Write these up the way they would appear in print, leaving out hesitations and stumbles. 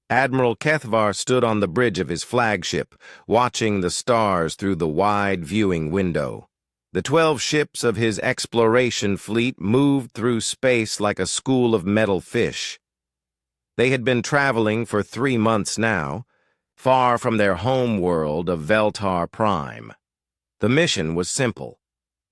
Admiral Kethvar stood on the bridge of his flagship, watching the stars through the wide viewing window. The 12 ships of his exploration fleet moved through space like a school of metal fish. They had been traveling for 3 months now, far from their home world of Veltar Prime. The mission was simple: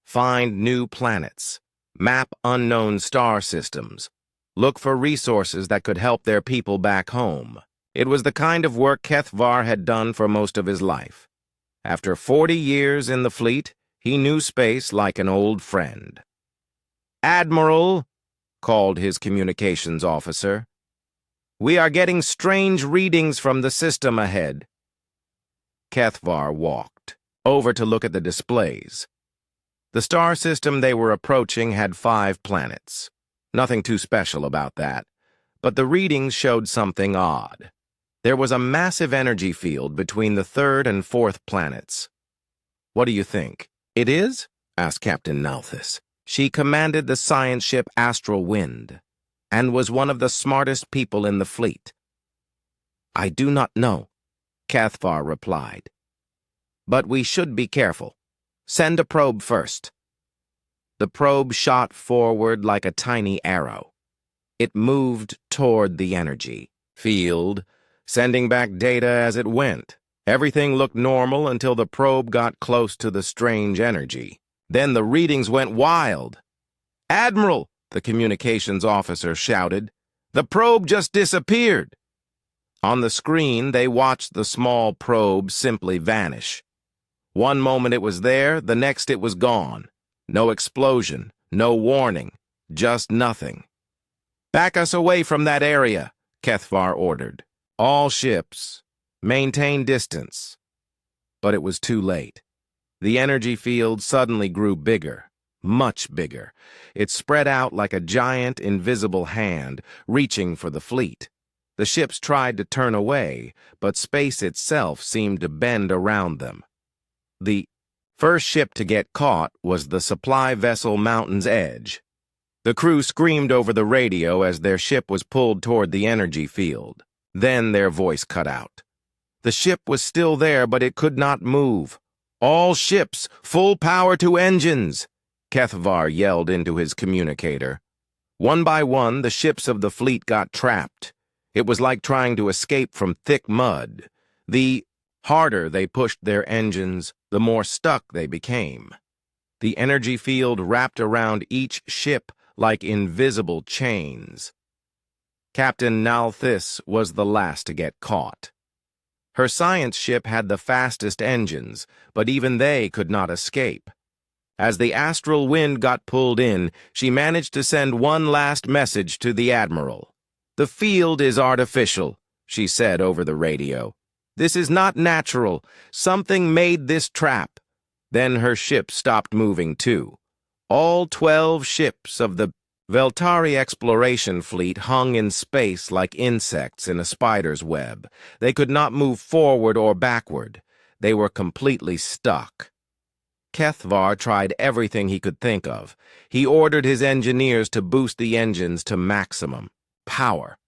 find new planets, map unknown star systems, look for resources that could help their people back home. It was the kind of work Kethvar had done for most of his life. After 40 years in the fleet, he knew space like an old friend. "Admiral," called his communications officer, "we are getting strange readings from the system ahead." Kethvar walked over to look at the displays. The star system they were approaching had 5 planets. Nothing too special about that, but the readings showed something odd. There was a massive energy field between the 3rd and 4th planets. "What do you think it is?" asked Captain Nalthis. She commanded the science ship Astral Wind and was one of the smartest people in the fleet. "I do not know," Kethvar replied. "But we should be careful. Send a probe first." The probe shot forward like a tiny arrow. It moved toward the energy field, sending back data as it went. Everything looked normal until the probe got close to the strange energy. Then the readings went wild. "Admiral," the communications officer shouted, "the probe just disappeared." On the screen, they watched the small probe simply vanish. One moment it was there, the next it was gone. No explosion, no warning, just nothing. "Back us away from that area," Kethvar ordered. "All ships, maintain distance." But it was too late. The energy field suddenly grew bigger, much bigger. It spread out like a giant invisible hand, reaching for the fleet. The ships tried to turn away, but space itself seemed to bend around them. The first ship to get caught was the supply vessel Mountain's Edge. The crew screamed over the radio as their ship was pulled toward the energy field. Then their voice cut out. The ship was still there, but it could not move. "All ships, full power to engines!" Kethvar yelled into his communicator. One by one, the ships of the fleet got trapped. It was like trying to escape from thick mud. The harder they pushed their engines, the more stuck they became. The energy field wrapped around each ship like invisible chains. Captain Nalthis was the last to get caught. Her science ship had the fastest engines, but even they could not escape. As the Astral Wind got pulled in, she managed to send one last message to the Admiral. "The field is artificial," she said over the radio. "This is not natural. Something made this trap." Then her ship stopped moving too. All 12 ships of the Veltari exploration fleet hung in space like insects in a spider's web. They could not move forward or backward. They were completely stuck. Kethvar tried everything he could think of. He ordered his engineers to boost the engines to maximum power.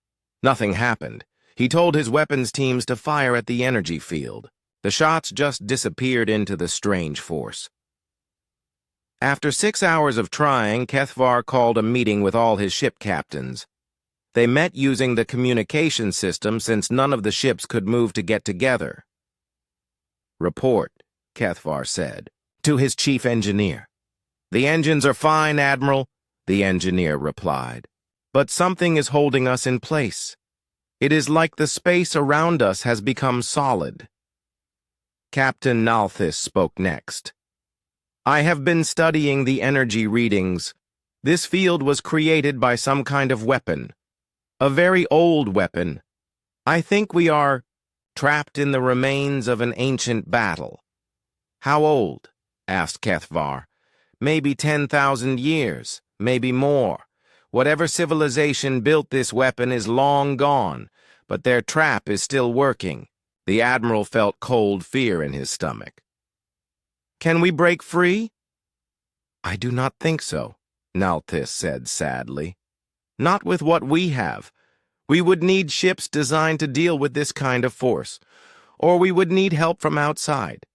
Nothing happened. He told his weapons teams to fire at the energy field. The shots just disappeared into the strange force. After 6 hours of trying, Kethvar called a meeting with all his ship captains. They met using the communication system since none of the ships could move to get together. "Report," Kethvar said, to his chief engineer. "The engines are fine, Admiral," the engineer replied. "But something is holding us in place. It is like the space around us has become solid." Captain Nalthis spoke next. "I have been studying the energy readings. This field was created by some kind of weapon. A very old weapon. I think we are trapped in the remains of an ancient battle." "How old?" asked Kethvar. "Maybe 10,000 years, maybe more. Whatever civilization built this weapon is long gone, but their trap is still working." The Admiral felt cold fear in his stomach. "Can we break free?" "I do not think so," Nalthis said sadly. "Not with what we have. We would need ships designed to deal with this kind of force, or we would need help from outside.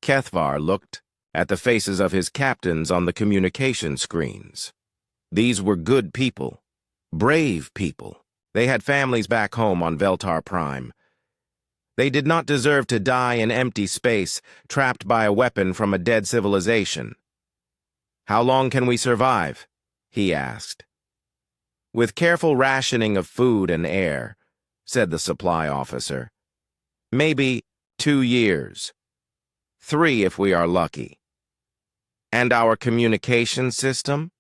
Kethvar looked at the faces of his captains on the communication screens. These were good people, brave people. They had families back home on Veltar Prime. They did not deserve to die in empty space, trapped by a weapon from a dead civilization. "How long can we survive?" he asked. "With careful rationing of food and air," said the supply officer. "Maybe 2 years. 3 if we are lucky." "And our communication system?"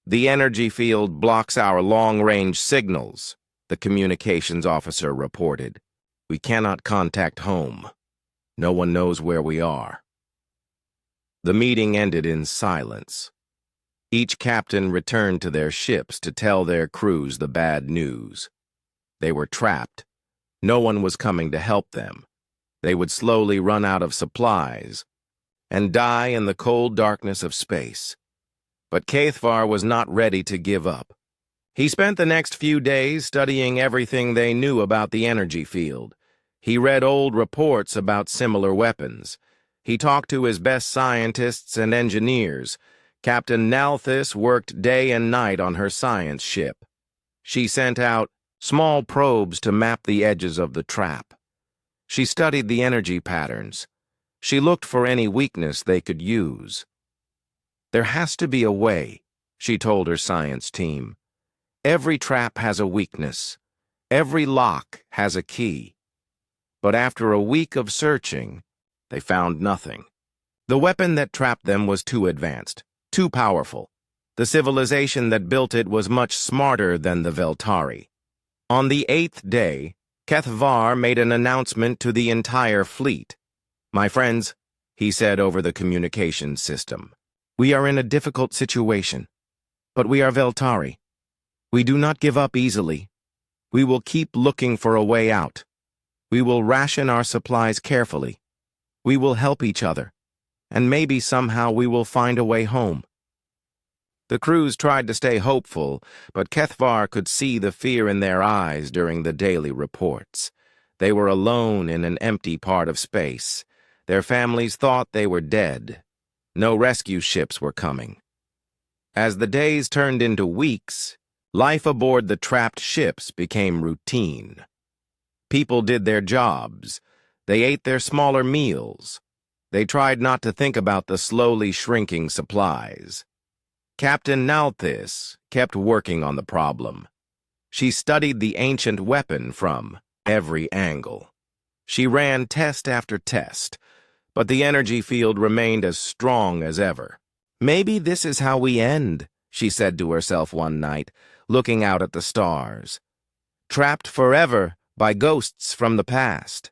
"The energy field blocks our long-range signals," the communications officer reported. "We cannot contact home. No one knows where we are." The meeting ended in silence. Each captain returned to their ships to tell their crews the bad news. They were trapped. No one was coming to help them. They would slowly run out of supplies and die in the cold darkness of space. But Kethvar was not ready to give up. He spent the next few days studying everything they knew about the energy field. He read old reports about similar weapons. He talked to his best scientists and engineers. Captain Nalthis worked day and night on her science ship. She sent out small probes to map the edges of the trap. She studied the energy patterns. She looked for any weakness they could use. "There has to be a way," she told her science team. "Every trap has a weakness. Every lock has a key." But after a week of searching, they found nothing. The weapon that trapped them was too advanced, too powerful. The civilization that built it was much smarter than the Veltari. On the 8th day, Kethvar made an announcement to the entire fleet. "My friends," he said over the communication system, "we are in a difficult situation, but we are Veltari. We do not give up easily. We will keep looking for a way out. We will ration our supplies carefully. We will help each other, and maybe somehow we will find a way home." The crews tried to stay hopeful, but Kethvar could see the fear in their eyes during the daily reports. They were alone in an empty part of space. Their families thought they were dead. No rescue ships were coming. As the days turned into weeks, life aboard the trapped ships became routine. People did their jobs. They ate their smaller meals. They tried not to think about the slowly shrinking supplies. Captain Nalthis kept working on the problem. She studied the ancient weapon from every angle. She ran test after test, but the energy field remained as strong as ever. "Maybe this is how we end," she said to herself one night, looking out at the stars. "Trapped forever by ghosts from the past."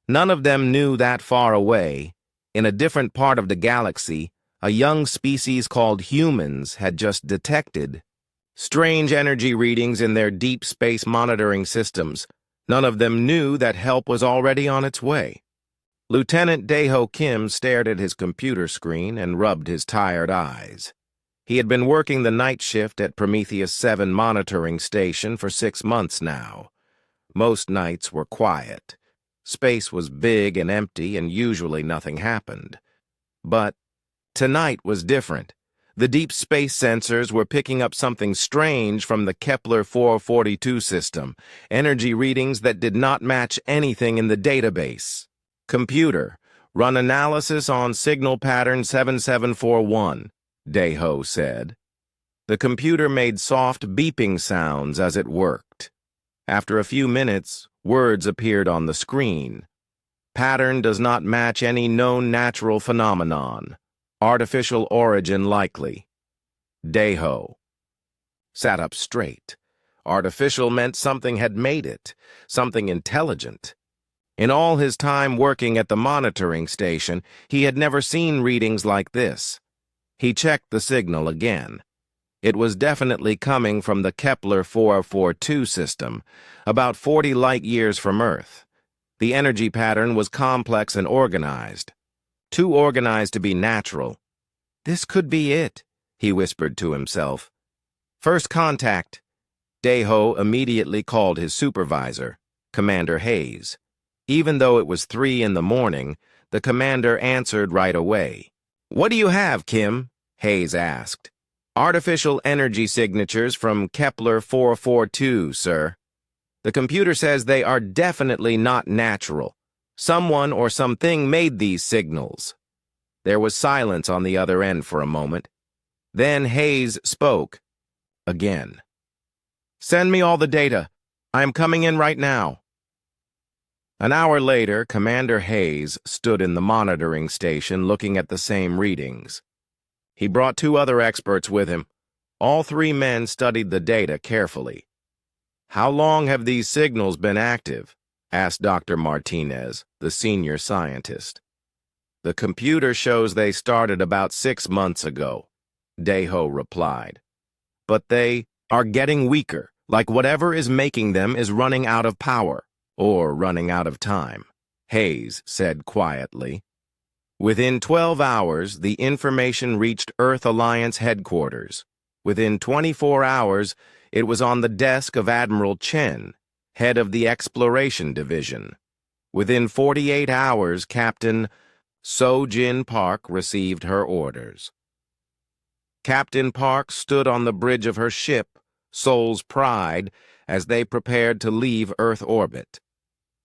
None of them knew that far away, in a different part of the galaxy, a young species called humans had just detected strange energy readings in their deep space monitoring systems. None of them knew that help was already on its way. Lieutenant Daeho Kim stared at his computer screen and rubbed his tired eyes. He had been working the night shift at Prometheus 7 monitoring station for 6 months now. Most nights were quiet. Space was big and empty, and usually nothing happened. But tonight was different. The deep space sensors were picking up something strange from the Kepler 442 system, energy readings that did not match anything in the database. "Computer, run analysis on signal pattern 7741, Daeho said. The computer made soft beeping sounds as it worked. After a few minutes, words appeared on the screen. "Pattern does not match any known natural phenomenon. Artificial origin likely." Daeho sat up straight. Artificial meant something had made it, something intelligent. In all his time working at the monitoring station, he had never seen readings like this. He checked the signal again. It was definitely coming from the Kepler 442 system, about 40 light-years from Earth. The energy pattern was complex and organized. Too organized to be natural. "This could be it," he whispered to himself. "First contact." Daeho immediately called his supervisor, Commander Hayes. Even though it was 3 in the morning, the commander answered right away. "What do you have, Kim?" Hayes asked. "Artificial energy signatures from Kepler 442, sir. The computer says they are definitely not natural. Someone or something made these signals." There was silence on the other end for a moment. Then Hayes spoke again. "Send me all the data. I am coming in right now." An hour later, Commander Hayes stood in the monitoring station looking at the same readings. He brought 2 other experts with him. All 3 men studied the data carefully. "How long have these signals been active?" asked Dr. Martinez, the senior scientist. "The computer shows they started about 6 months ago," Daeho replied. "But they are getting weaker, like whatever is making them is running out of power, or running out of time," Hayes said quietly. Within 12 hours, the information reached Earth Alliance headquarters. Within 24 hours, it was on the desk of Admiral Chen, head of the Exploration Division. Within 48 hours, Captain So-Jin Park received her orders. Captain Park stood on the bridge of her ship, Soul's Pride, as they prepared to leave Earth orbit.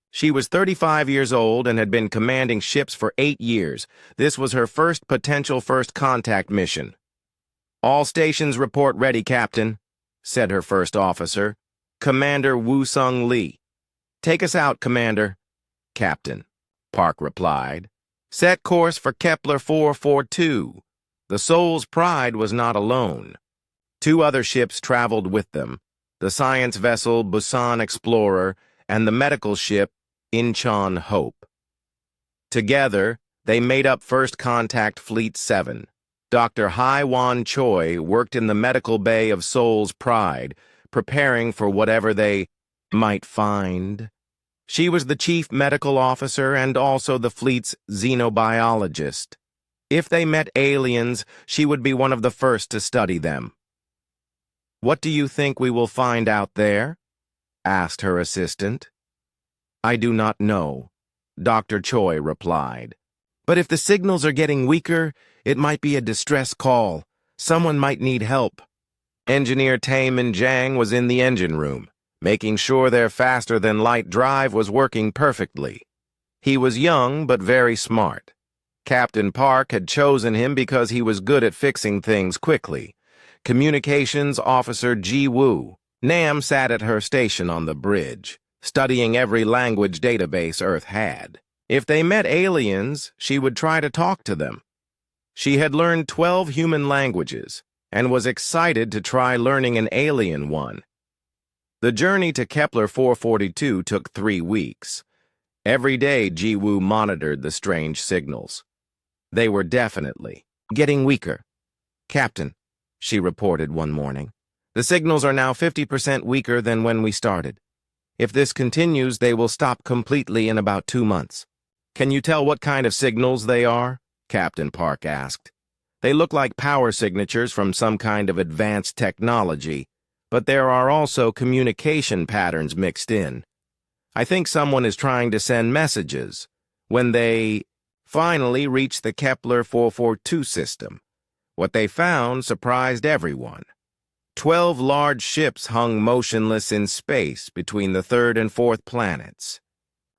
She was 35 years old and had been commanding ships for 8 years. This was her first potential first contact mission. "All stations report ready, Captain," said her first officer, Commander Woo-Sung Lee. "Take us out, Commander." "Captain," Park replied. "Set course for Kepler 442. The Soul's Pride was not alone. 2 other ships traveled with them, the science vessel Busan Explorer and the medical ship Incheon Hope. Together, they made up First Contact Fleet 7. Dr. Hai-Wan Choi worked in the medical bay of Soul's Pride, preparing for whatever they might find. She was the chief medical officer and also the fleet's xenobiologist. If they met aliens, she would be one of the first to study them. "What do you think we will find out there?" asked her assistant. "I do not know," Dr. Choi replied. "But if the signals are getting weaker, it might be a distress call. Someone might need help." Engineer Taemin Jang was in the engine room, making sure their faster-than-light drive was working perfectly. He was young but very smart. Captain Park had chosen him because he was good at fixing things quickly. Communications Officer Ji Woo. Nam sat at her station on the bridge, studying every language database Earth had. If they met aliens, she would try to talk to them. She had learned 12 human languages and was excited to try learning an alien one. The journey to Kepler 442 took 3 weeks. Every day, Ji Woo monitored the strange signals. They were definitely getting weaker. "Captain," she reported one morning, "the signals are now 50% weaker than when we started. If this continues, they will stop completely in about 2 months." "Can you tell what kind of signals they are?" Captain Park asked. "They look like power signatures from some kind of advanced technology, but there are also communication patterns mixed in. I think someone is trying to send messages. When they finally reached the Kepler 442 system, what they found surprised everyone. 12 large ships hung motionless in space between the 3rd and 4th planets.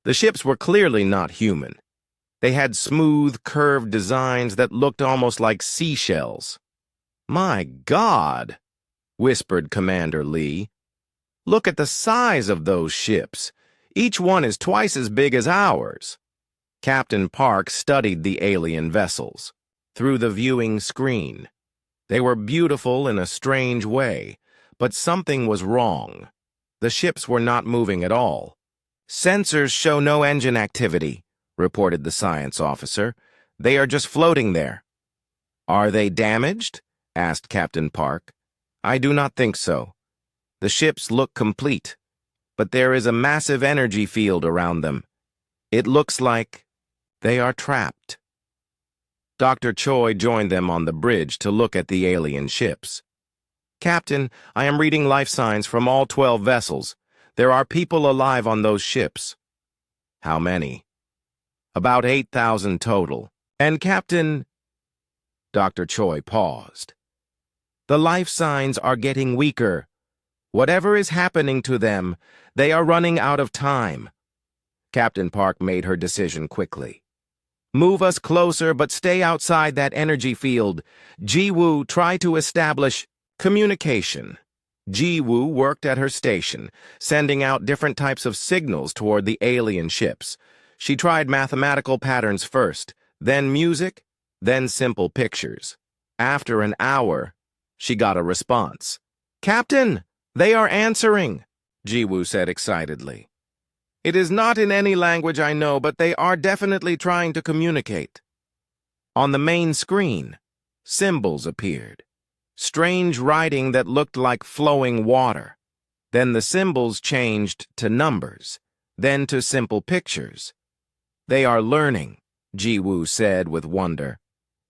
The ships were clearly not human. They had smooth, curved designs that looked almost like seashells. "My God," whispered Commander Lee. "Look at the size of those ships. Each one is twice as big as ours." Captain Park studied the alien vessels through the viewing screen. They were beautiful in a strange way, but something was wrong. The ships were not moving at all. "Sensors show no engine activity," reported the science officer. "They are just floating there." "Are they damaged?" asked Captain Park. "I do not think so. The ships look complete, but there is a massive energy field around them. It looks like they are trapped." Dr. Choi joined them on the bridge to look at the alien ships. Captain, I am reading life signs from all 12 vessels. There are people alive on those ships. How many? About 8,000 total. And Captain... Dr. Choi paused. The life signs are getting weaker. Whatever is happening to them, they are running out of time. Captain Park made her decision quickly. Move us closer, but stay outside that energy field. Ji-woo, try to establish communication. Ji-woo worked at her station, sending out different types of signals toward the alien ships. She tried mathematical patterns first, then music, then simple pictures. After an hour, she got a response. "Captain, they are answering," Ji-woo said excitedly. "It is not in any language I know, but they are definitely trying to communicate." On the main screen, symbols appeared. Strange writing that looked like flowing water. Then the symbols changed to numbers, then to simple pictures. "They are learning," Ji-woo said with wonder.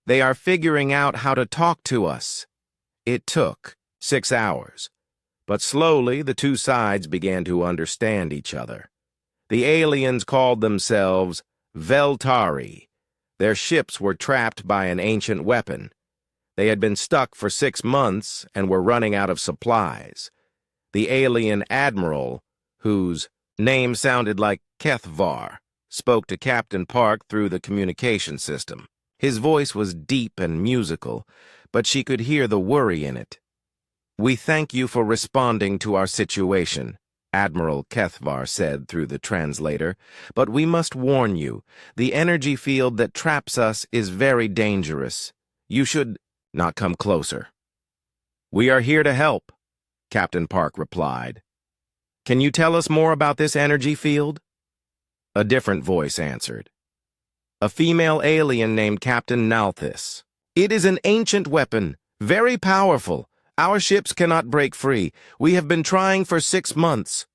"They are figuring out how to talk to us." It took 6 hours, but slowly the two sides began to understand each other. The aliens called themselves Veltari. Their ships were trapped by an ancient weapon. They had been stuck for 6 months and were running out of supplies. The alien admiral, whose name sounded like Kethvar, spoke to Captain Park through the communication system. His voice was deep and musical, but she could hear the worry in it. "We thank you for responding to our situation," Admiral Kethvar said through the translator, "but we must warn you, the energy field that traps us is very dangerous. You should not come closer." "We are here to help," Captain Park replied. "Can you tell us more about this energy field?" A different voice answered. "A female alien named Captain Nalthis. It is an ancient weapon, very powerful. Our ships cannot break free. We have been trying for 6 months."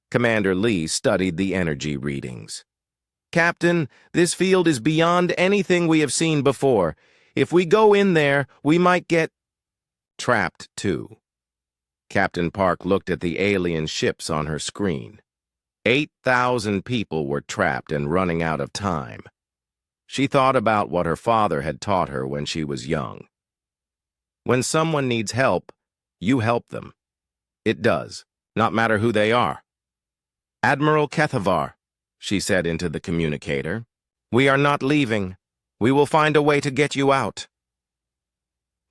Commander Lee studied the energy readings. "Captain, this field is beyond anything we have seen before. If we go in there, we might get trapped too." Captain Park looked at the alien ships on her screen. 8,000 people were trapped and running out of time. She thought about what her father had taught her when she was young. When someone needs help, you help them. It does, not matter who they are. "Admiral Kethavar," she said into the communicator, "we are not leaving. We will find a way to get you out."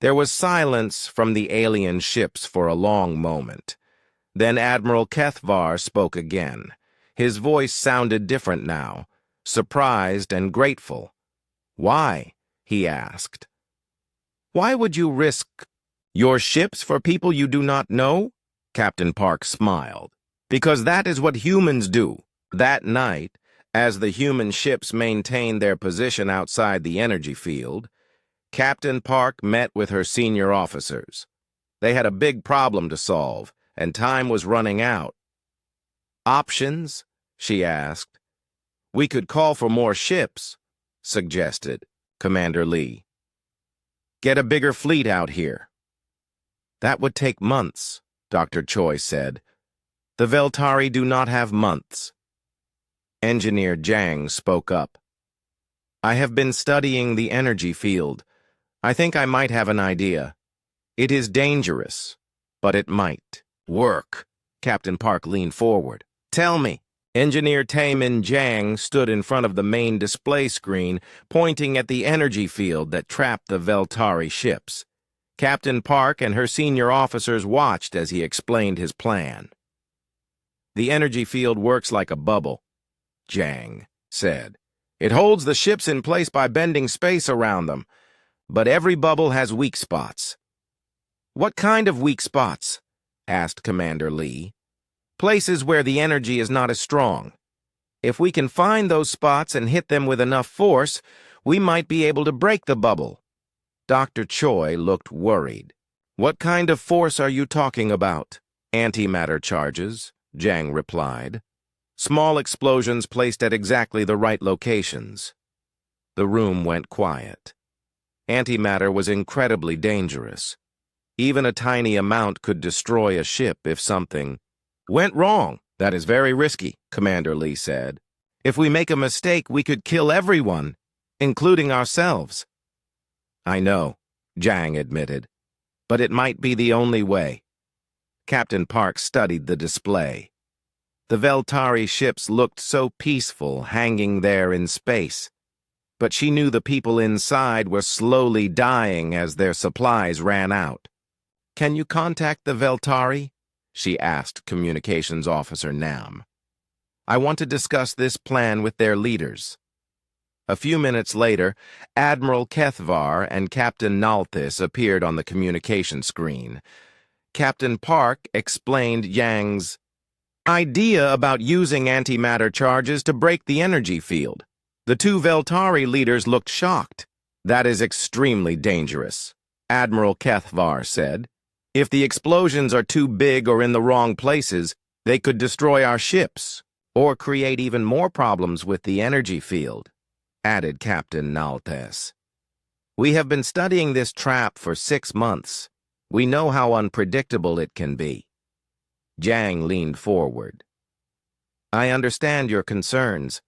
There was silence from the alien ships for a long moment. Then Admiral Kethvar spoke again. His voice sounded different now, surprised and grateful. "Why?" he asked. "Why would you risk your ships for people you do not know?" Captain Park smiled. "Because that is what humans do." That night, as the human ships maintained their position outside the energy field, Captain Park met with her senior officers. They had a big problem to solve, and time was running out. "Options?" she asked. "We could call for more ships," suggested Commander Lee. "Get a bigger fleet out here." "That would take months," Dr. Choi said. "The Veltari do not have months." Engineer Jang spoke up. "I have been studying the energy field. I think I might have an idea. It is dangerous, but it might work." Captain Park leaned forward. "Tell me." Engineer Taemin Jang stood in front of the main display screen, pointing at the energy field that trapped the Veltari ships. Captain Park and her senior officers watched as he explained his plan. "The energy field works like a bubble," Jang said. "It holds the ships in place by bending space around them. But every bubble has weak spots." "What kind of weak spots?" asked Commander Lee. "Places where the energy is not as strong. If we can find those spots and hit them with enough force, we might be able to break the bubble." Dr. Choi looked worried. "What kind of force are you talking about?" "Antimatter charges," Jang replied. "Small explosions placed at exactly the right locations." The room went quiet. Antimatter was incredibly dangerous. Even a tiny amount could destroy a ship if something went wrong. That is very risky, Commander Lee said. If we make a mistake, we could kill everyone, including ourselves. I know, Jang admitted, but it might be the only way. Captain Park studied the display. The Veltari ships looked so peaceful, hanging there in space. But she knew the people inside were slowly dying as their supplies ran out. "Can you contact the Veltari?" she asked Communications Officer Nam. "I want to discuss this plan with their leaders." A few minutes later, Admiral Kethvar and Captain Nalthis appeared on the communication screen. Captain Park explained Yang's idea about using antimatter charges to break the energy field. The two Veltari leaders looked shocked. "That is extremely dangerous," Admiral Kethvar said. "If the explosions are too big or in the wrong places, they could destroy our ships, or create even more problems with the energy field," added Captain Nalthis. "We have been studying this trap for 6 months. We know how unpredictable it can be." Jang leaned forward. "I understand your concerns,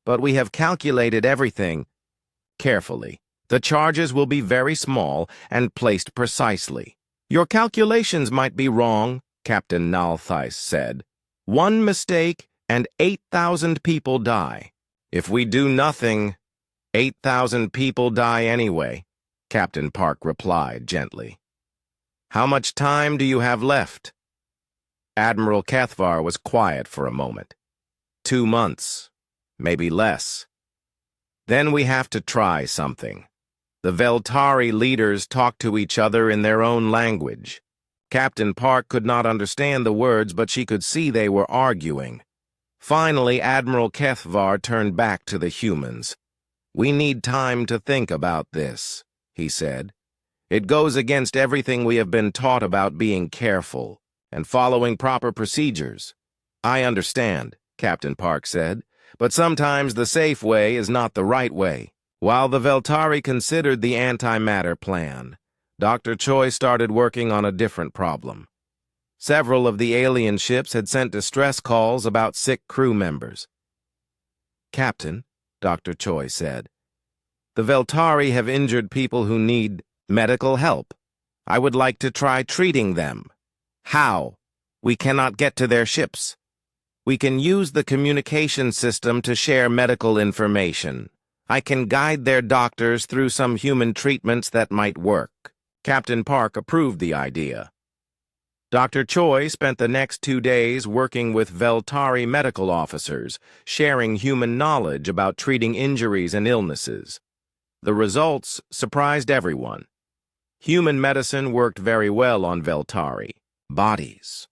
but we have calculated everything carefully. The charges will be very small and placed precisely." "Your calculations might be wrong," Captain Nalthis said. "One mistake and 8,000 people die. If we do nothing, 8,000 people die anyway," Captain Park replied gently. "How much time do you have left?" Admiral Kethvar was quiet for a moment. 2 months, maybe less. "Then we have to try something." The Veltari leaders talked to each other in their own language. Captain Park could not understand the words, but she could see they were arguing. Finally, Admiral Kethvar turned back to the humans. "We need time to think about this," he said. "It goes against everything we have been taught about being careful and following proper procedures." "I understand," Captain Park said, "but sometimes the safe way is not the right way." While the Veltari considered the antimatter plan, Dr. Choi started working on a different problem. Several of the alien ships had sent distress calls about sick crew members. "Captain," Dr. Choi said, "the Veltari have injured people who need medical help. I would like to try treating them." "How?" "We cannot get to their ships. We can use the communication system to share medical information. I can guide their doctors through some human treatments that might work." Captain Park approved the idea. Dr. Choi spent the next 2 days working with Veltari medical officers, sharing human knowledge about treating injuries and illnesses. The results surprised everyone. Human medicine worked very well on Veltari bodies.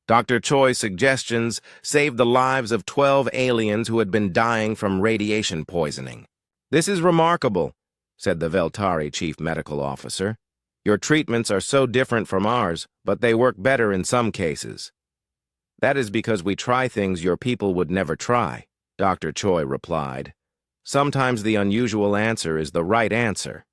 Dr. Choi's suggestions saved the lives of 12 aliens who had been dying from radiation poisoning. "This is remarkable," said the Veltari chief medical officer. "Your treatments are so different from ours, but they work better in some cases." "That is because we try things your people would never try," Dr. Choi replied. "Sometimes the unusual answer is the right answer."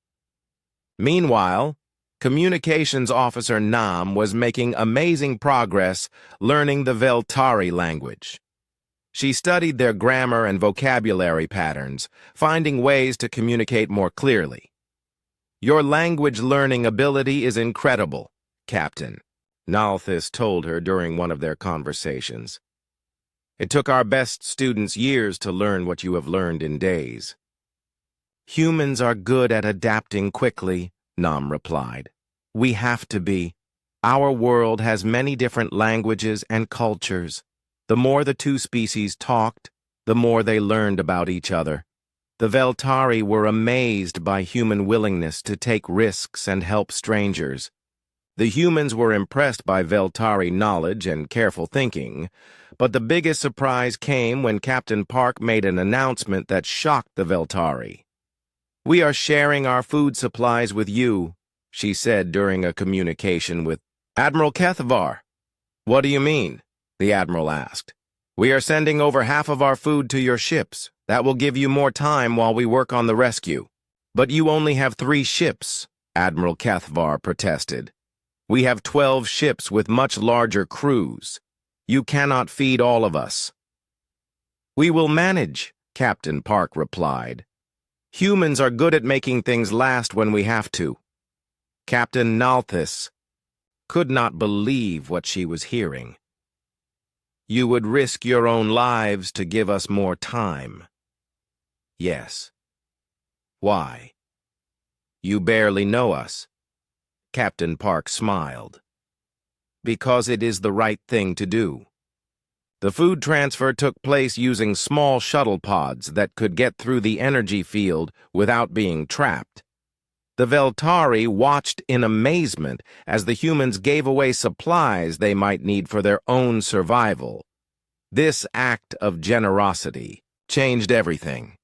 Meanwhile, Communications Officer Nam was making amazing progress learning the Veltari language. She studied their grammar and vocabulary patterns, finding ways to communicate more clearly. "Your language learning ability is incredible, Captain," Nalthis told her during one of their conversations. "It took our best students years to learn what you have learned in days." "Humans are good at adapting quickly," Nam replied. "We have to be. Our world has many different languages and cultures. The more the two species talked, the more they learned about each other. The Veltari were amazed by human willingness to take risks and help strangers. The humans were impressed by Veltari knowledge and careful thinking, but the biggest surprise came when Captain Park made an announcement that shocked the Veltari. "We are sharing our food supplies with you," she said during a communication with Admiral Kethvar. "What do you mean?" the Admiral asked. "We are sending over half of our food to your ships. That will give you more time while we work on the rescue." "But you only have 3 ships," Admiral Kethvar protested. We have 12 ships with much larger crews. You cannot feed all of us." "We will manage," Captain Park replied. "Humans are good at making things last when we have to." Captain Nalthis could not believe what she was hearing. "You would risk your own lives to give us more time." "Yes." "Why?" "You barely know us." Captain Park smiled. "Because it is the right thing to do." The food transfer took place using small shuttle pods that could get through the energy field without being trapped. The Veltari watched in amazement as the humans gave away supplies they might need for their own survival. This act of generosity changed everything.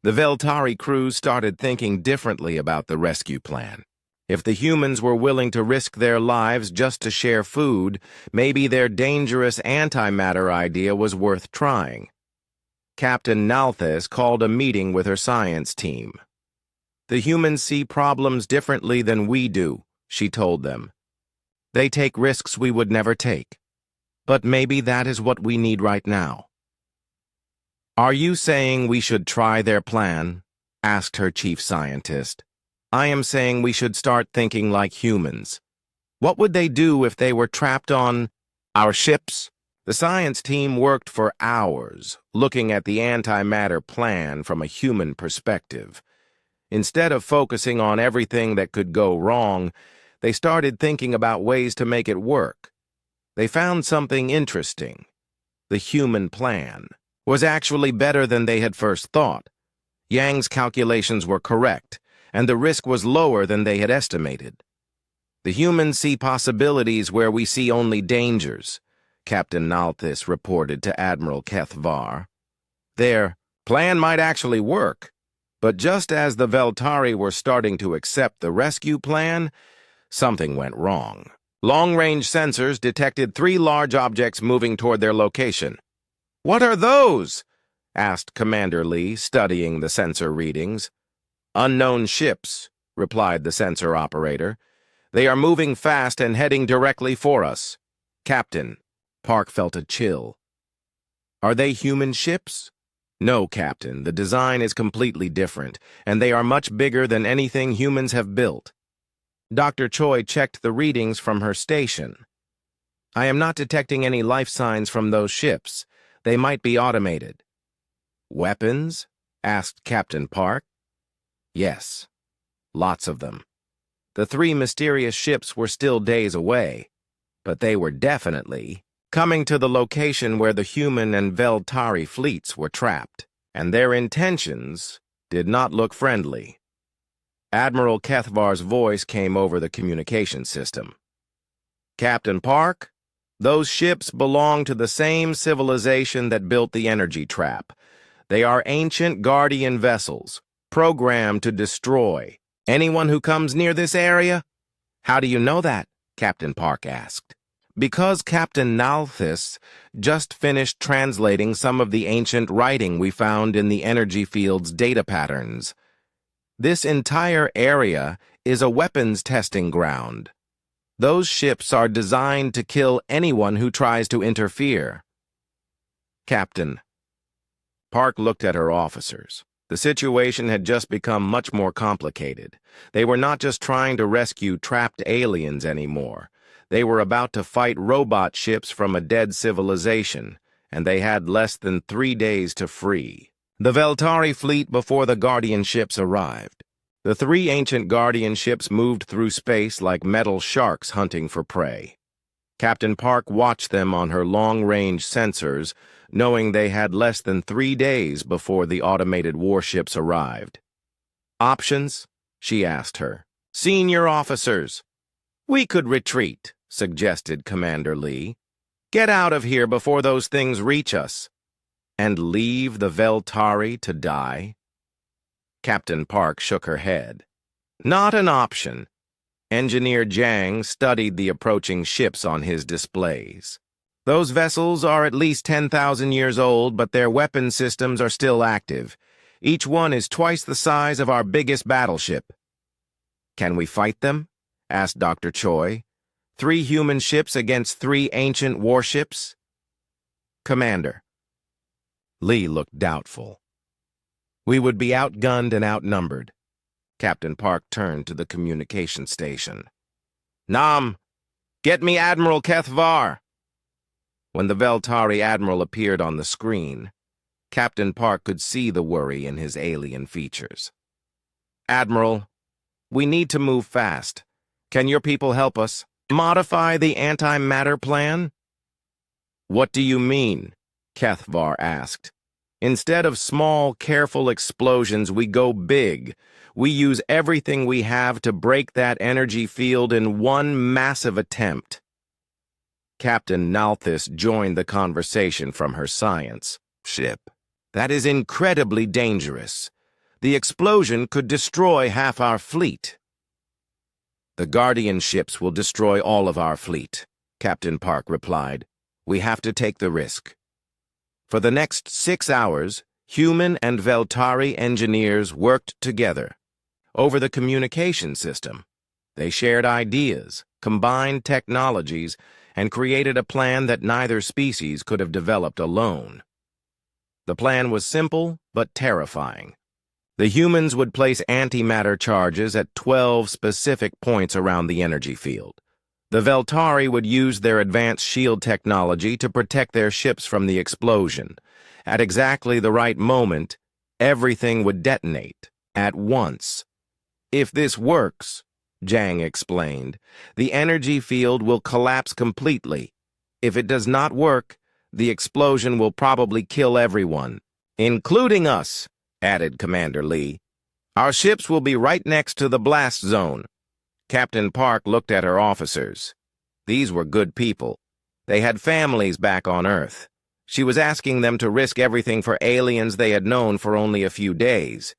The Veltari crew started thinking differently about the rescue plan. If the humans were willing to risk their lives just to share food, maybe their dangerous antimatter idea was worth trying. Captain Nalthes called a meeting with her science team. "The humans see problems differently than we do," she told them. "They take risks we would never take. But maybe that is what we need right now." "Are you saying we should try their plan?" asked her chief scientist. "I am saying we should start thinking like humans. What would they do if they were trapped on our ships?" The science team worked for hours, looking at the antimatter plan from a human perspective. Instead of focusing on everything that could go wrong, they started thinking about ways to make it work. They found something interesting. The human plan was actually better than they had first thought. Yang's calculations were correct, and the risk was lower than they had estimated. "The humans see possibilities where we see only dangers," Captain Nalthis reported to Admiral Kethvar. "Their plan might actually work. But just as the Veltari were starting to accept the rescue plan, something went wrong. Long-range sensors detected 3 large objects moving toward their location. "What are those?" asked Commander Lee, studying the sensor readings. "Unknown ships," replied the sensor operator. "They are moving fast and heading directly for us." "Captain," Park felt a chill. "Are they human ships?" "No, Captain, the design is completely different, and they are much bigger than anything humans have built." Dr. Choi checked the readings from her station. "I am not detecting any life signs from those ships. They might be automated." "Weapons?" asked Captain Park. "Yes, lots of them. The 3 mysterious ships were still days away, but they were definitely coming to the location where the human and Veltari fleets were trapped, and their intentions did not look friendly." Admiral Kethvar's voice came over the communication system. "Captain Park, those ships belong to the same civilization that built the energy trap. They are ancient Guardian vessels, programmed to destroy anyone who comes near this area." "How do you know that?" Captain Park asked. "Because Captain Nalthis just finished translating some of the ancient writing we found in the energy field's data patterns. This entire area is a weapons testing ground. Those ships are designed to kill anyone who tries to interfere." "Captain." Park looked at her officers. The situation had just become much more complicated. They were not just trying to rescue trapped aliens anymore. They were about to fight robot ships from a dead civilization, and they had less than 3 days to free the Veltari fleet before the Guardian ships arrived. The 3 ancient Guardian ships moved through space like metal sharks hunting for prey. Captain Park watched them on her long-range sensors, knowing they had less than 3 days before the automated warships arrived. "Options?" she asked her. "Senior officers." "We could retreat," suggested Commander Lee. "Get out of here before those things reach us." "And leave the Veltari to die?" Captain Park shook her head. "Not an option." Engineer Jang studied the approaching ships on his displays. "Those vessels are at least 10,000 years old, but their weapon systems are still active. Each one is twice the size of our biggest battleship." "Can we fight them?" asked Dr. Choi. 3 human ships against 3 ancient warships? Commander. Lee looked doubtful. We would be outgunned and outnumbered. Captain Park turned to the communication station. Nam, get me Admiral Kethvar. When the Veltari Admiral appeared on the screen, Captain Park could see the worry in his alien features. Admiral, we need to move fast. Can your people help us? Modify the antimatter plan? What do you mean? Kethvar asked. Instead of small, careful explosions, we go big. We use everything we have to break that energy field in one massive attempt. Captain Nalthis joined the conversation from her science ship. That is incredibly dangerous. The explosion could destroy half our fleet. The Guardian ships will destroy all of our fleet, Captain Park replied. We have to take the risk. For the next 6 hours, human and Veltari engineers worked together over the communication system. They shared ideas, combined technologies, and created a plan that neither species could have developed alone. The plan was simple but terrifying. The humans would place antimatter charges at 12 specific points around the energy field. The Veltari would use their advanced shield technology to protect their ships from the explosion. At exactly the right moment, everything would detonate at once. If this works, Jang explained, the energy field will collapse completely. If it does not work, the explosion will probably kill everyone, including us, added Commander Lee. Our ships will be right next to the blast zone. Captain Park looked at her officers. These were good people. They had families back on Earth. She was asking them to risk everything for aliens they had known for only a few days.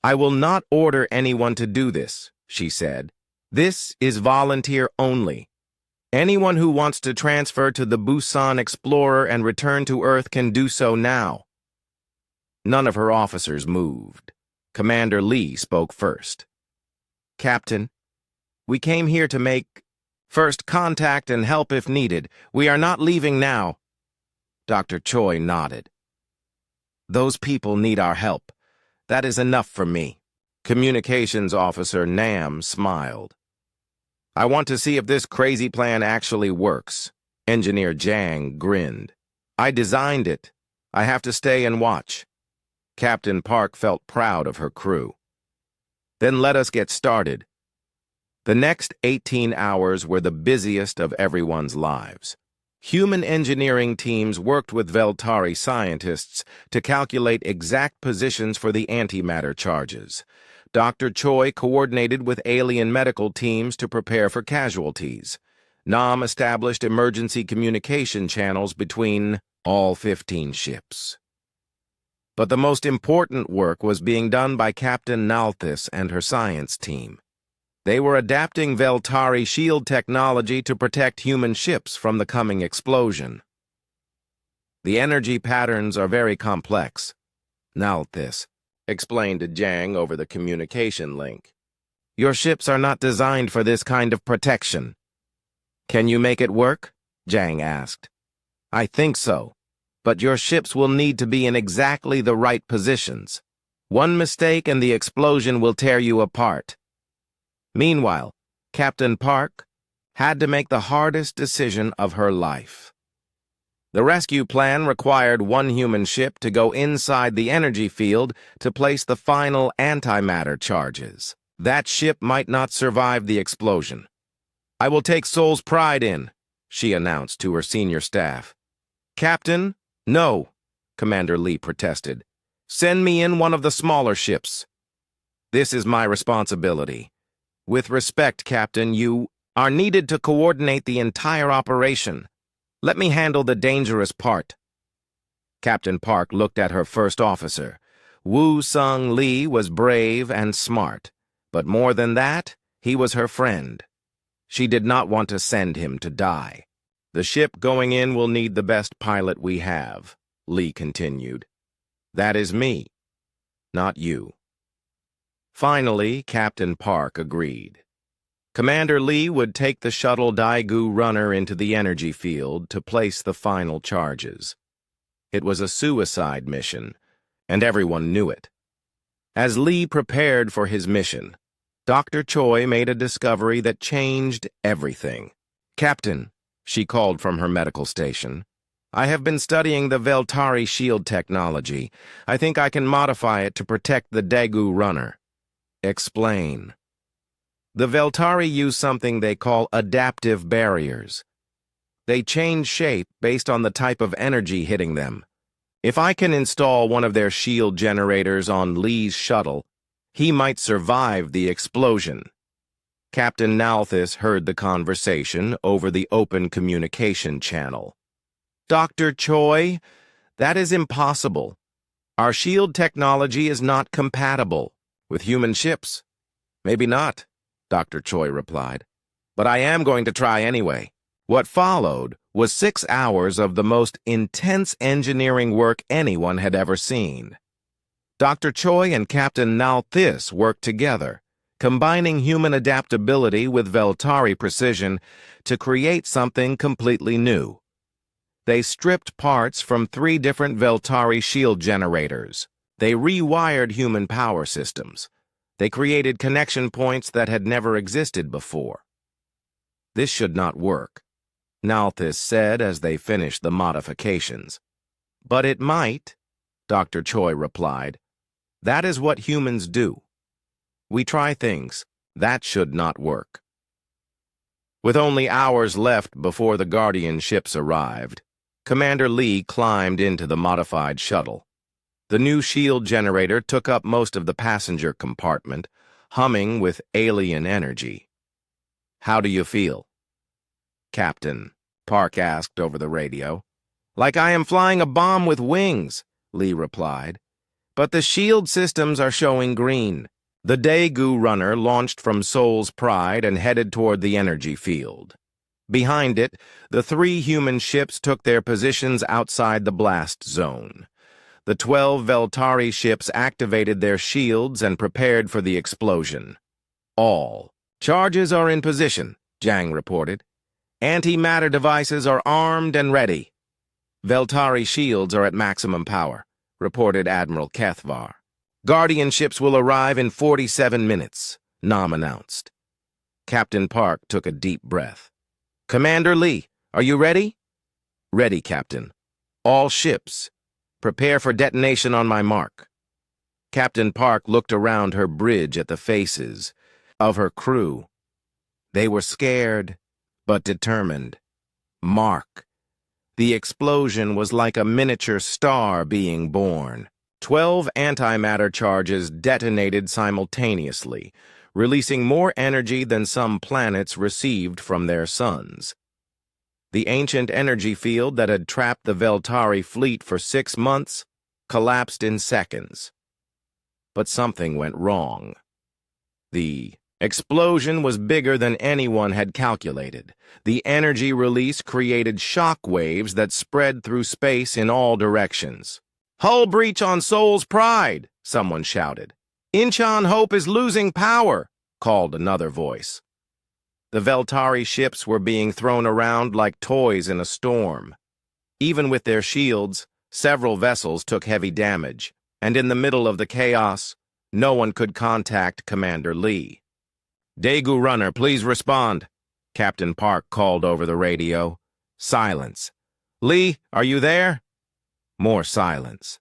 I will not order anyone to do this, she said. This is volunteer only. Anyone who wants to transfer to the Busan Explorer and return to Earth can do so now. None of her officers moved. Commander Lee spoke first. Captain, we came here to make first contact and help if needed. We are not leaving now. Dr. Choi nodded. Those people need our help. That is enough for me. Communications Officer Nam smiled. I want to see if this crazy plan actually works. Engineer Jang grinned. I designed it. I have to stay and watch. Captain Park felt proud of her crew. Then let us get started. The next 18 hours were the busiest of everyone's lives. Human engineering teams worked with Veltari scientists to calculate exact positions for the antimatter charges. Dr. Choi coordinated with alien medical teams to prepare for casualties. Nam established emergency communication channels between all 15 ships. But the most important work was being done by Captain Nalthis and her science team. They were adapting Veltari shield technology to protect human ships from the coming explosion. The energy patterns are very complex, Nalthis explained to Jang over the communication link. Your ships are not designed for this kind of protection. Can you make it work? Jang asked. I think so, but your ships will need to be in exactly the right positions. One mistake and the explosion will tear you apart. Meanwhile, Captain Park had to make the hardest decision of her life. The rescue plan required one human ship to go inside the energy field to place the final antimatter charges. That ship might not survive the explosion. I will take Soul's Pride in, she announced to her senior staff. Captain, no, Commander Lee protested. Send me in one of the smaller ships. This is my responsibility. With respect, Captain, you are needed to coordinate the entire operation. Let me handle the dangerous part. Captain Park looked at her first officer. Woo Sung Lee was brave and smart, but more than that, he was her friend. She did not want to send him to die. The ship going in will need the best pilot we have, Lee continued. That is me, not you. Finally, Captain Park agreed. Commander Lee would take the shuttle Daegu runner into the energy field to place the final charges. It was a suicide mission, and everyone knew it. As Lee prepared for his mission, Dr. Choi made a discovery that changed everything. "Captain," she called from her medical station, "I have been studying the Veltari shield technology. I think I can modify it to protect the Daegu runner." "Explain." "The Veltari use something they call adaptive barriers. They change shape based on the type of energy hitting them. If I can install one of their shield generators on Lee's shuttle, he might survive the explosion." Captain Nalthis heard the conversation over the open communication channel. "Dr. Choi, that is impossible. Our shield technology is not compatible with human ships." "Maybe not," Dr. Choi replied, "but I am going to try anyway." What followed was 6 hours of the most intense engineering work anyone had ever seen. Dr. Choi and Captain Nalthis worked together, combining human adaptability with Veltari precision to create something completely new. They stripped parts from 3 different Veltari shield generators. They rewired human power systems. They created connection points that had never existed before. "This should not work," Nalthis said as they finished the modifications. "But it might," Dr. Choi replied. "That is what humans do. We try things. That should not work." With only hours left before the Guardian ships arrived, Commander Lee climbed into the modified shuttle. The new shield generator took up most of the passenger compartment, humming with alien energy. "How do you feel?" "Captain," Park asked over the radio. "Like I am flying a bomb with wings," Lee replied. "But the shield systems are showing green." The Daegu runner launched from Seoul's Pride and headed toward the energy field. Behind it, the 3 human ships took their positions outside the blast zone. The 12 Veltari ships activated their shields and prepared for the explosion. "All charges are in position," Jang reported. "Antimatter devices are armed and ready." "Veltari shields are at maximum power," reported Admiral Kethvar. "Guardian ships will arrive in 47 minutes, Nam announced. Captain Park took a deep breath. "Commander Lee, are you ready?" "Ready, Captain. All ships, prepare for detonation on my mark." Captain Park looked around her bridge at the faces of her crew. They were scared, but determined. Mark. The explosion was like a miniature star being born. 12 antimatter charges detonated simultaneously, releasing more energy than some planets received from their suns. The ancient energy field that had trapped the Veltari fleet for 6 months collapsed in seconds. But something went wrong. The explosion was bigger than anyone had calculated. The energy release created shock waves that spread through space in all directions. "Hull breach on Seoul's Pride," someone shouted. "Incheon Hope is losing power," called another voice. The Veltari ships were being thrown around like toys in a storm. Even with their shields, several vessels took heavy damage, and in the middle of the chaos, no one could contact Commander Lee. "Daegu runner, please respond," Captain Park called over the radio. Silence. "Lee, are you there?" More silence.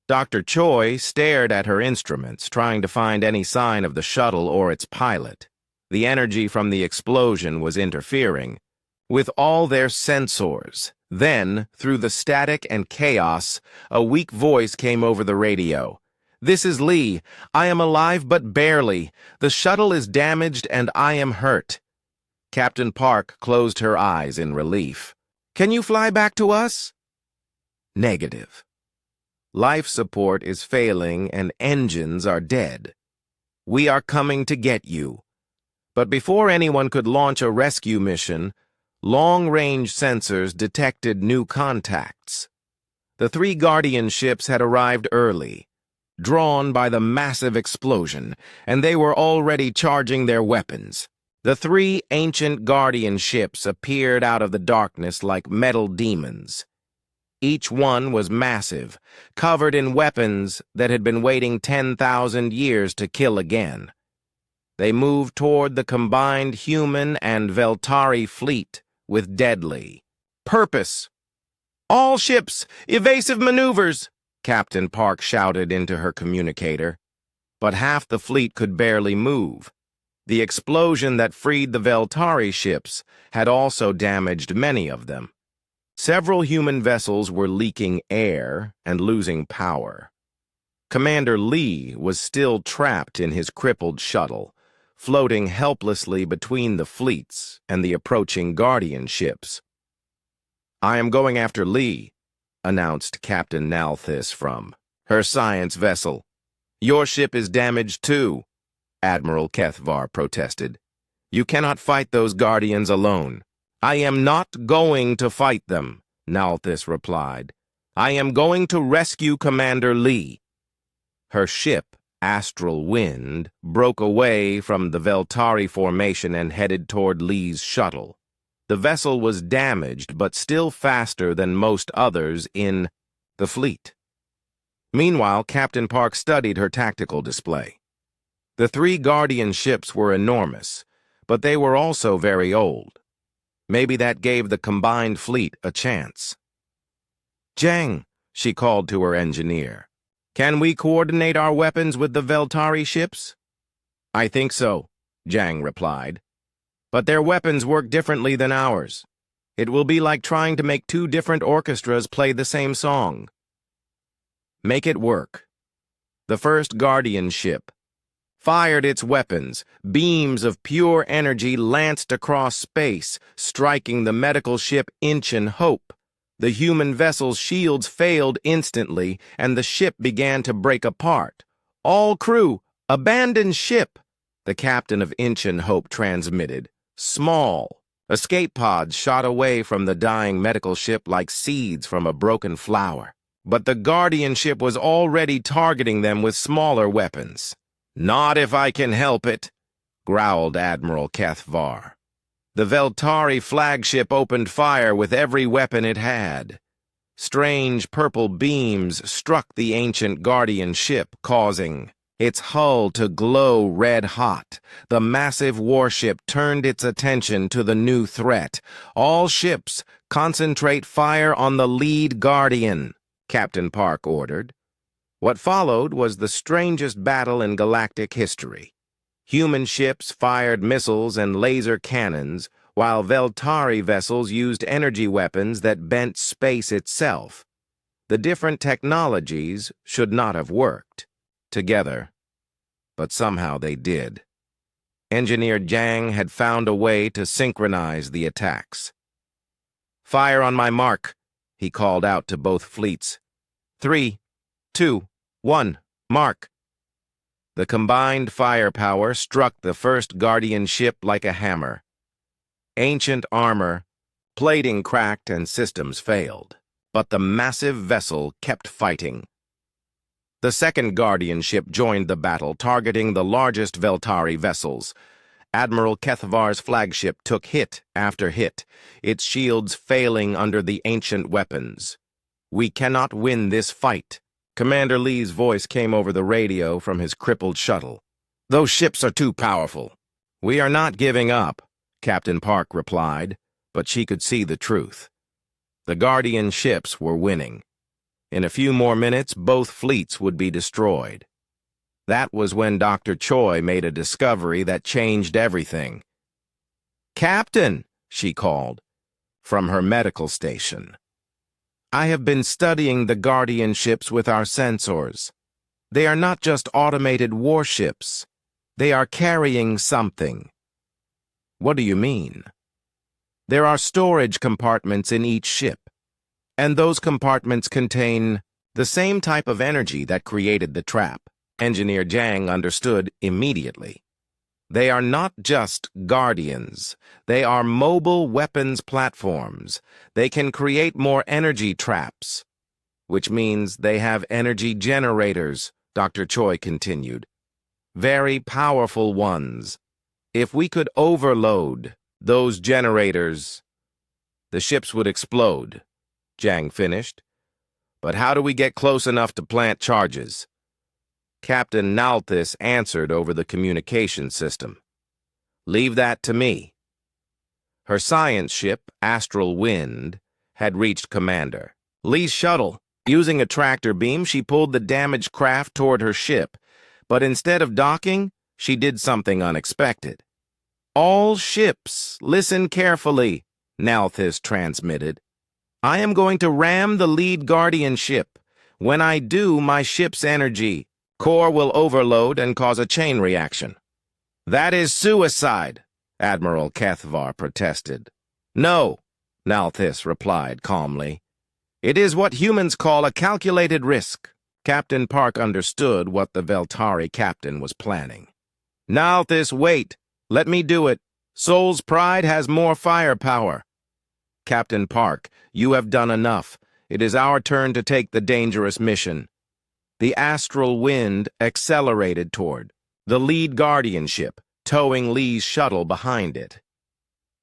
Dr. Choi stared at her instruments, trying to find any sign of the shuttle or its pilot. The energy from the explosion was interfering with all their sensors. Then, through the static and chaos, a weak voice came over the radio. "This is Lee. I am alive but barely. The shuttle is damaged and I am hurt." Captain Park closed her eyes in relief. "Can you fly back to us?" Negative. Life support is failing and engines are dead. "We are coming to get you." But before anyone could launch a rescue mission, long-range sensors detected new contacts. The 3 Guardian ships had arrived early, drawn by the massive explosion, and they were already charging their weapons. The three ancient guardian ships appeared out of the darkness like metal demons. Each one was massive, covered in weapons that had been waiting 10,000 years to kill again. They moved toward the combined human and Veltari fleet with deadly purpose. "All ships, evasive maneuvers!" Captain Park shouted into her communicator. But half the fleet could barely move. The explosion that freed the Veltari ships had also damaged many of them. Several human vessels were leaking air and losing power. Commander Lee was still trapped in his crippled shuttle, floating helplessly between the fleets and the approaching guardian ships. "I am going after Lee," announced Captain Nalthis from her science vessel. "Your ship is damaged too," Admiral Kethvar protested. "You cannot fight those guardians alone." "I am not going to fight them," Nalthis replied. "I am going to rescue Commander Lee." Her ship, Astral Wind, broke away from the Veltari formation and headed toward Lee's shuttle. The vessel was damaged but still faster than most others in the fleet. Meanwhile, Captain Park studied her tactical display. The three guardian ships were enormous, but they were also very old. Maybe that gave the combined fleet a chance. "Jang," she called to her engineer, "can we coordinate our weapons with the Veltari ships?" "I think so," Jang replied. "But their weapons work differently than ours. It will be like trying to make two different orchestras play the same song." "Make it work." The first guardian ship fired its weapons. Beams of pure energy lanced across space, striking the medical ship Incheon Hope. The human vessel's shields failed instantly, and the ship began to break apart. "All crew, abandon ship," the captain of Incheon Hope transmitted. Small escape pods shot away from the dying medical ship like seeds from a broken flower. But the guardian ship was already targeting them with smaller weapons. "Not if I can help it," growled Admiral Kethvar. The Veltari flagship opened fire with every weapon it had. Strange purple beams struck the ancient guardian ship, causing its hull to glow red-hot. The massive warship turned its attention to the new threat. "All ships, concentrate fire on the lead guardian," Captain Park ordered. What followed was the strangest battle in galactic history. Human ships fired missiles and laser cannons, while Veltari vessels used energy weapons that bent space itself. The different technologies should not have worked together, but somehow they did. Engineer Jang had found a way to synchronize the attacks. "Fire on my mark," he called out to both fleets. 3, 2, 1, mark. The combined firepower struck the first guardian ship like a hammer. Ancient armor, plating cracked and systems failed, but the massive vessel kept fighting. The second guardian ship joined the battle, targeting the largest Veltari vessels. Admiral Kethvar's flagship took hit after hit, its shields failing under the ancient weapons. "We cannot win this fight." Commander Lee's voice came over the radio from his crippled shuttle. "Those ships are too powerful." "We are not giving up," Captain Park replied, but she could see the truth. The Guardian ships were winning. In a few more minutes, both fleets would be destroyed. That was when Dr. Choi made a discovery that changed everything. "Captain," she called, from her medical station. "I have been studying the Guardian ships with our sensors. They are not just automated warships. They are carrying something." "What do you mean?" "There are storage compartments in each ship, and those compartments contain the same type of energy that created the trap." Engineer Jang understood immediately. They are not just Guardians. They are mobile weapons platforms. They can create more energy traps, which means they have energy generators, Dr. Choi continued. Very powerful ones. If we could overload those generators, the ships would explode, Jang finished. But how do we get close enough to plant charges? Captain Nalthis answered over the communication system. Leave that to me. Her science ship, Astral Wind, had reached Commander Lee's shuttle. Using a tractor beam, she pulled the damaged craft toward her ship, but instead of docking, she did something unexpected. All ships, listen carefully, Nalthis transmitted. I am going to ram the lead Guardian ship. When I do, my ship's energy core will overload and cause a chain reaction. That is suicide, Admiral Kethvar protested. No, Nalthis replied calmly. It is what humans call a calculated risk. Captain Park understood what the Veltari captain was planning. Nalthis, wait. Let me do it. Soul's pride has more firepower. Captain Park, you have done enough. It is our turn to take the dangerous mission. The Astral Wind accelerated toward the lead Guardian ship, towing Lee's shuttle behind it.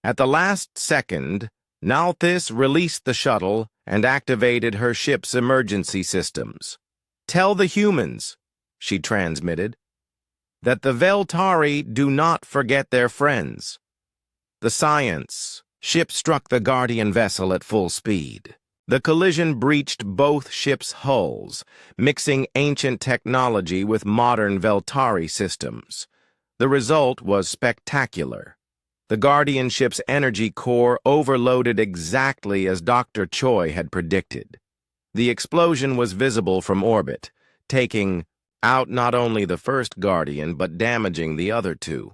At the last second, Nalthis released the shuttle and activated her ship's emergency systems. Tell the humans, she transmitted, that the Veltari do not forget their friends. The science ship struck the Guardian vessel at full speed. The collision breached both ships' hulls, mixing ancient technology with modern Veltari systems. The result was spectacular. The Guardian ship's energy core overloaded exactly as Dr. Choi had predicted. The explosion was visible from orbit, taking out not only the first Guardian but damaging the other two.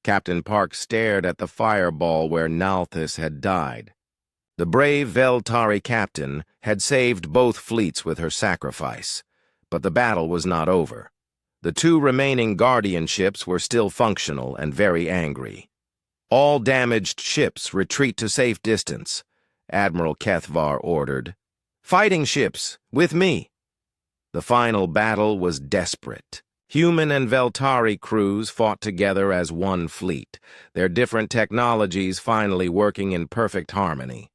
Captain Park stared at the fireball where Nalthis had died. The brave Veltari captain had saved both fleets with her sacrifice, but the battle was not over. The two remaining Guardian ships were still functional and very angry. All damaged ships retreat to safe distance, Admiral Kethvar ordered. Fighting ships, with me. The final battle was desperate. Human and Veltari crews fought together as one fleet, their different technologies finally working in perfect harmony.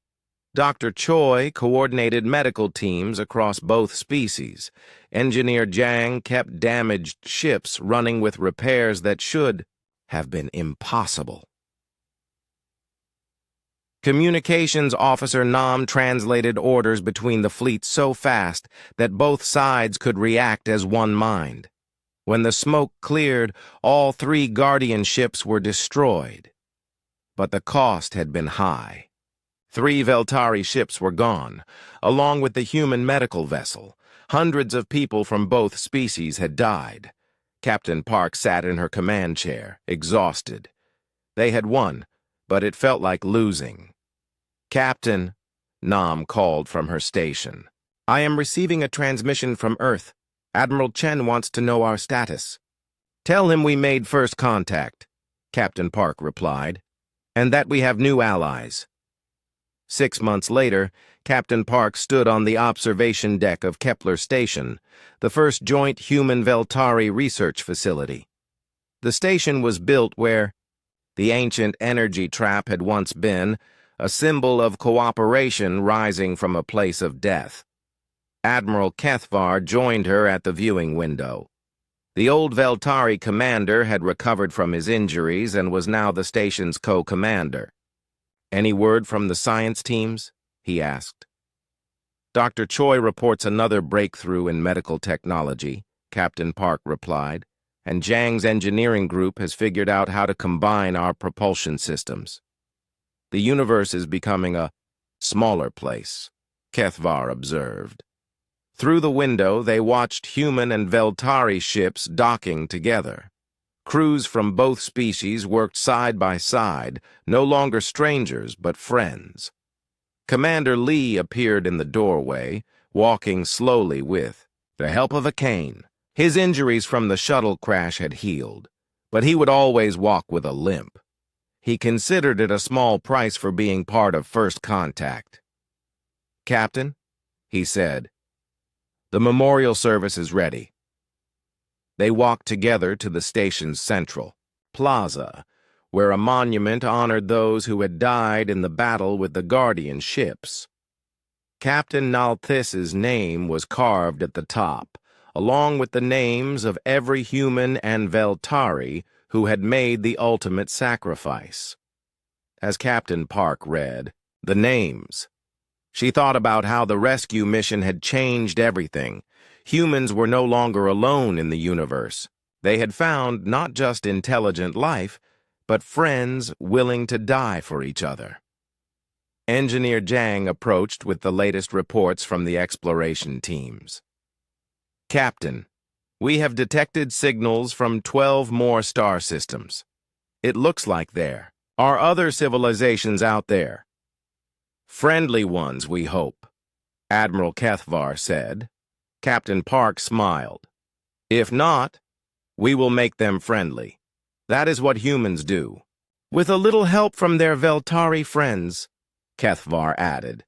Dr. Choi coordinated medical teams across both species. Engineer Jang kept damaged ships running with repairs that should have been impossible. Communications Officer Nam translated orders between the fleets so fast that both sides could react as one mind. When the smoke cleared, all three Guardian ships were destroyed. But the cost had been high. 3 Veltari ships were gone, along with the human medical vessel. Hundreds of people from both species had died. Captain Park sat in her command chair, exhausted. They had won, but it felt like losing. Captain, Nam called from her station. I am receiving a transmission from Earth. Admiral Chen wants to know our status. Tell him we made first contact, Captain Park replied, and that we have new allies. 6 months later, Captain Park stood on the observation deck of Kepler Station, the first joint human-Veltari research facility. The station was built where the ancient energy trap had once been, a symbol of cooperation rising from a place of death. Admiral Kethvar joined her at the viewing window. The old Veltari commander had recovered from his injuries and was now the station's co-commander. Any word from the science teams? He asked. Dr. Choi reports another breakthrough in medical technology, Captain Park replied, and Jang's engineering group has figured out how to combine our propulsion systems. The universe is becoming a smaller place, Kethvar observed. Through the window, they watched human and Veltari ships docking together. Crews from both species worked side by side, no longer strangers but friends. Commander Lee appeared in the doorway, walking slowly with the help of a cane. His injuries from the shuttle crash had healed, but he would always walk with a limp. He considered it a small price for being part of First Contact. Captain, he said, the memorial service is ready. They walked together to the station's central plaza, where a monument honored those who had died in the battle with the Guardian ships. Captain Nalthis' name was carved at the top, along with the names of every human and Veltari who had made the ultimate sacrifice. As Captain Park read the names, she thought about how the rescue mission had changed everything. Humans were no longer alone in the universe. They had found not just intelligent life, but friends willing to die for each other. Engineer Jang approached with the latest reports from the exploration teams. Captain, we have detected signals from 12 more star systems. It looks like there are other civilizations out there. Friendly ones, we hope, Admiral Kethvar said. Captain Park smiled. If not, we will make them friendly. That is what humans do. With a little help from their Veltari friends, Kethvar added.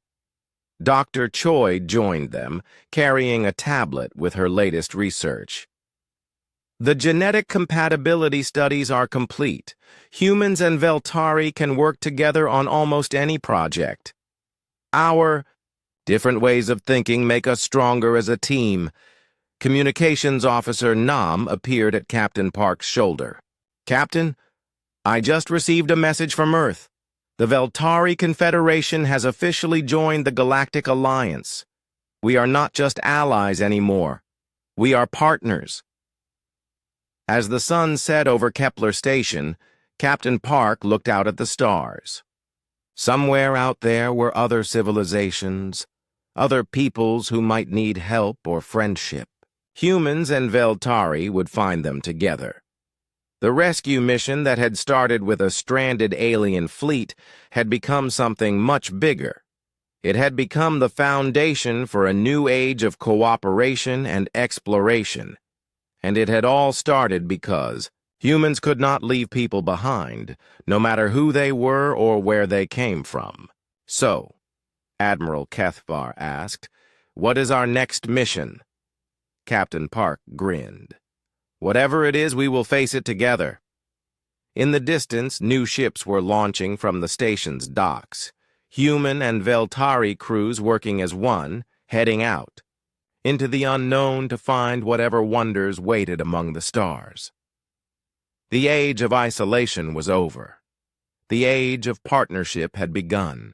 Dr. Choi joined them, carrying a tablet with her latest research. The genetic compatibility studies are complete. Humans and Veltari can work together on almost any project. Our different ways of thinking make us stronger as a team. Communications Officer Nam appeared at Captain Park's shoulder. Captain, I just received a message from Earth. The Veltari Confederation has officially joined the Galactic Alliance. We are not just allies anymore. We are partners. As the sun set over Kepler Station, Captain Park looked out at the stars. Somewhere out there were other civilizations, other peoples who might need help or friendship. Humans and Veltari would find them together. The rescue mission that had started with a stranded alien fleet had become something much bigger. It had become the foundation for a new age of cooperation and exploration. And it had all started because humans could not leave people behind, no matter who they were or where they came from. So, Admiral Kethvar asked, what is our next mission? Captain Park grinned. Whatever it is, we will face it together. In the distance, new ships were launching from the station's docks. Human and Veltari crews working as one, heading out into the unknown to find whatever wonders waited among the stars. The age of isolation was over. The age of partnership had begun.